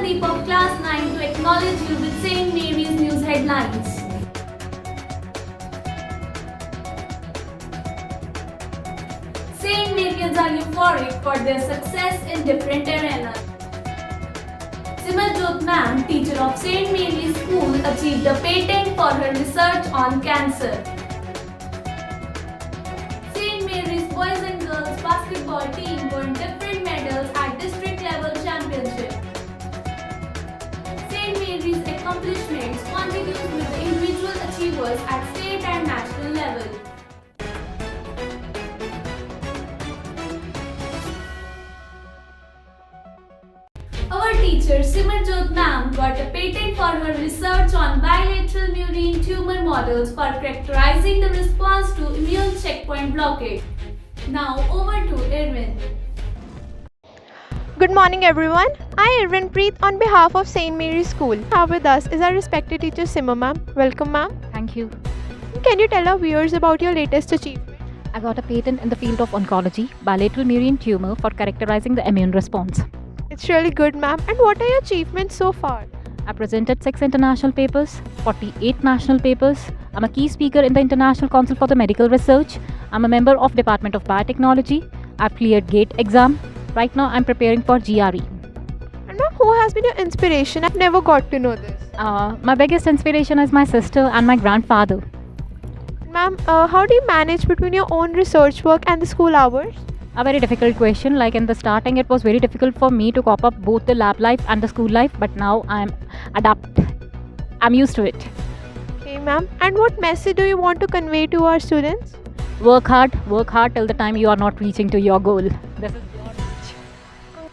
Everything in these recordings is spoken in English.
Amandeep of Class 9 to acknowledge you with St. Mary's News headlines. St. Mary's are euphoric for their success in different arenas. Simarjot Ma'am, teacher of St. Mary's School, achieved a patent for her research on cancer. St. Mary's boys and girls basketball team won different medals at district level championship. St. Mary's accomplishments continues with the individual achievers at state and national level. Our teacher Simarjot Ma'am got a patent for her research on bilateral murine tumor models for characterizing the response to immune checkpoint blockade. Now over to Irwin. Good morning everyone. I Irwin Preet on behalf of St. Mary's School. Here with us is our respected teacher Sima ma'am. Welcome ma'am. Thank you. Can you tell our viewers about your latest achievement? I got a patent in the field of oncology, bilateral murine tumor for characterizing the immune response. It's really good ma'am. And what are your achievements so far? I presented 6 international papers, 48 national papers. I'm a key speaker in the International Council for the Medical Research. I'm a member of Department of Biotechnology. I've cleared GATE exam. Right now I'm preparing for GRE. And ma'am, who has been your inspiration? I've never got to know this. My biggest inspiration is my sister and my grandfather. Ma'am, how do you manage between your own research work and the school hours? A very difficult question. Like in the starting, it was very difficult for me to cope up both the lab life and the school life, but now I'm used to it. Okay ma'am. And what message do you want to convey to our students? Work hard till the time you are not reaching to your goal. This is your reach.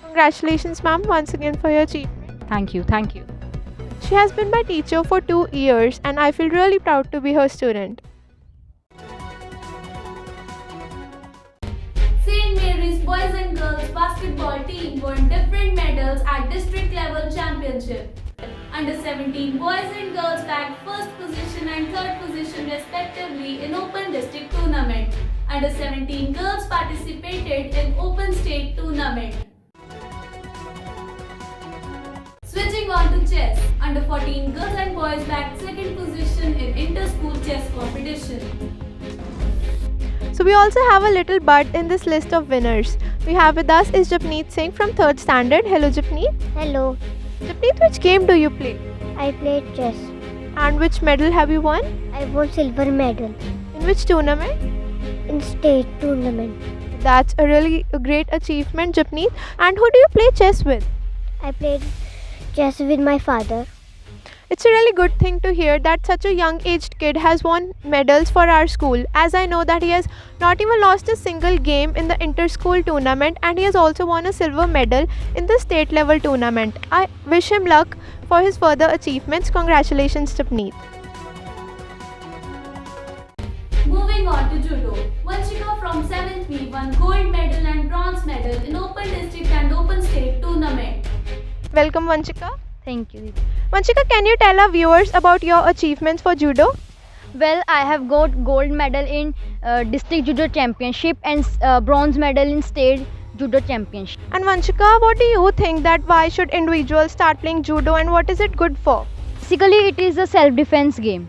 Congratulations ma'am once again for your achievement. Thank you. She has been my teacher for 2 years and I feel really proud to be her student. St. Mary's boys and girls basketball team won different medals at district level championship. Under 17 boys and girls bagged first position and third position respectively in open district tournament. Under 17 girls participated in open state tournament. Switching on to chess, under 14 girls and boys bagged second position in inter-school chess competition. So we also have a little bud in this list of winners. We have with us is Japneet Singh from 3rd standard. Hello Japneet. Hello, Japneet, which game do you play? I played chess. And which medal have you won? I won silver medal In which tournament? in state tournament. That's a really great achievement Japneet. And who do you play chess with? I played chess with my father. It's a really good thing to hear that such a young aged kid has won medals for our school, as I know that he has not even lost a single game in the inter-school tournament and he has also won a silver medal in the state level tournament. I wish him luck for his further achievements. Congratulations Japneet. Moving on to judo, Vanshika from 7th B won gold medal and bronze medal in open district and open state tournament. Welcome Vanshika. Thank you. Vanshika, can you tell our viewers about your achievements for judo? Well, I have got gold medal in district judo championship and bronze medal in state judo championship. And Vanshika, what do you think that why should individuals start playing judo and what is it good for? Basically, it is a self-defense game.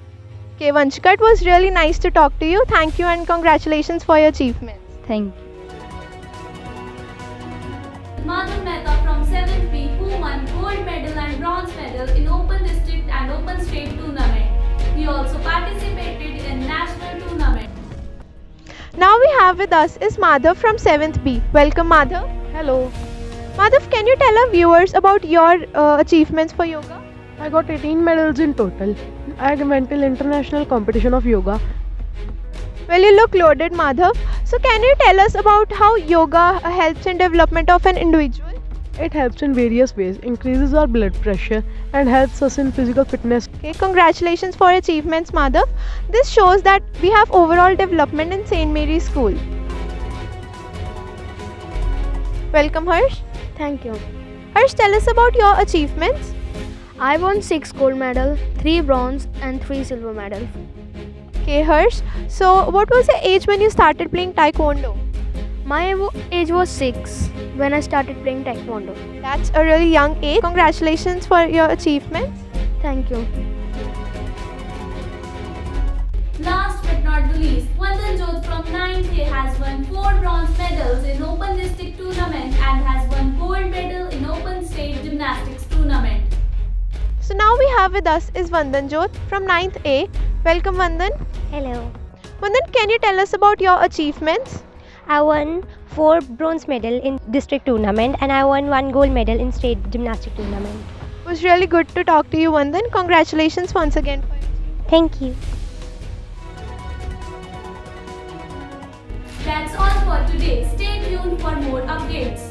Okay Vanshika, it was really nice to talk to you. Thank you and congratulations for your achievements. Thank you. Madhav Mehta from 7th B who won gold medal and bronze medal in open district and open state tournament. He also participated in national tournament. Now we have with us is Madhav from 7th B. Welcome Madhav. Hello, Madhav, can you tell our viewers about your achievements for yoga? I got 18 medals in total. I went till international competition of yoga. Well, you look loaded Madhav. So can you tell us about how yoga helps in development of an individual? It helps in various ways, increases our blood pressure and helps us in physical fitness. Okay, congratulations for your achievements Madhav. This shows that we have overall development in St. Mary's School. Welcome Harsh. Thank you. Harsh, tell us about your achievements. I won 6 gold medals, 3 bronze and 3 silver medals. Okay Harsh, so what was your age when you started playing Taekwondo? age was 6 when I started playing taekwondo. That's a really young age. Congratulations for your achievements. Thank you. Last but not the least, Vandan Jodh from 9th A has won 4 bronze medals in Open District Tournament and has won gold medal in Open State Gymnastics Tournament. So now we have with us is Vandan Jodh from 9th A. Welcome Vandan. Hello. Vandan, can you tell us about your achievements? I won 4 bronze medal in district tournament and I won 1 gold medal in state gymnastic tournament. It was really good to talk to you Vandan. Congratulations once again. Thank you. That's all for today. Stay tuned for more updates.